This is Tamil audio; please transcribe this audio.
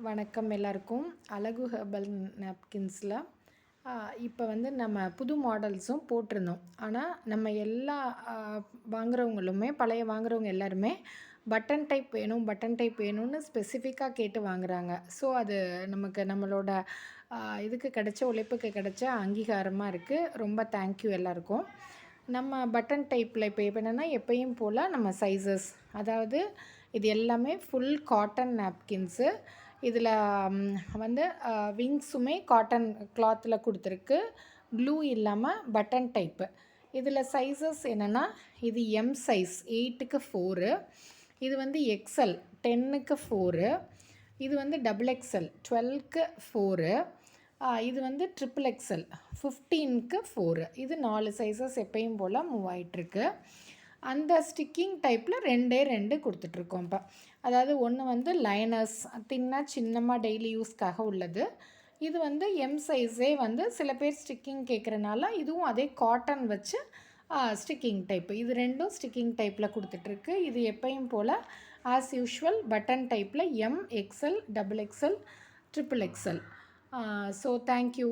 வணக்கம் எல்லாருக்கும். அழகு ஹெர்பல் நாப்கின்ஸில் இப்போ வந்து நம்ம புது மாடல்ஸும் போட்டிருந்தோம். ஆனால் நம்ம எல்லா வாங்குறவங்களுமே பழைய வாங்குறவங்க எல்லாருமே பட்டன் டைப் வேணும் பட்டன் டைப் வேணும்னு ஸ்பெசிஃபிக்காக கேட்டு வாங்குறாங்க. ஸோ அது நமக்கு நம்மளோட இதுக்கு கிடைச்ச உழைப்புக்கு கிடைச்ச அங்கீகாரமாக இருக்குது. ரொம்ப தேங்க்யூ எல்லாருக்கும். நம்ம பட்டன் டைப்பில் இப்போ என்னென்னா எப்பயும் போல் நம்ம சைஸஸ், அதாவது இது எல்லாமே ஃபுல் காட்டன் நாப்கின்ஸு. இதில் வந்து விங்ஸுமே காட்டன் கிளாத்தில் கொடுத்துருக்கு, க்ளூ இல்லாமல் பட்டன் டைப்பு. இதில் சைஸஸ் என்னென்னா, இது எம் சைஸ் 8க்கு 4, இது வந்து எக்ஸ்எல் 10க்கு 4, இது வந்து டபுள் எக்ஸ்எல் 12க்கு 4, இது வந்து ட்ரிபிள் எக்ஸ்எல் 15க்கு 4. இது 4 சைஸஸ் எப்பயும் போல் மூவ் ஆகிட்டுருக்கு. அந்த ஸ்டிக்கிங் டைப்பில் 2 கொடுத்துட்ருக்கோம் இப்போ. அதாவது ஒன்று வந்து லைனர்ஸ் தின்னாக சின்னமாக டெய்லி யூஸ்க்காக உள்ளது. இது வந்து எம் சைஸே வந்து சில பேர் ஸ்டிக்கிங் கேட்குறனால இதுவும் அதே காட்டன் வச்சு ஸ்டிக்கிங் டைப்பு. இது ரெண்டும் ஸ்டிக்கிங் டைப்பில் கொடுத்துட்ருக்கு. இது எப்பயும் போல் ஆஸ் யூஷுவல் பட்டன் டைப்பில் M, XL, double XL, triple XL. So thank you.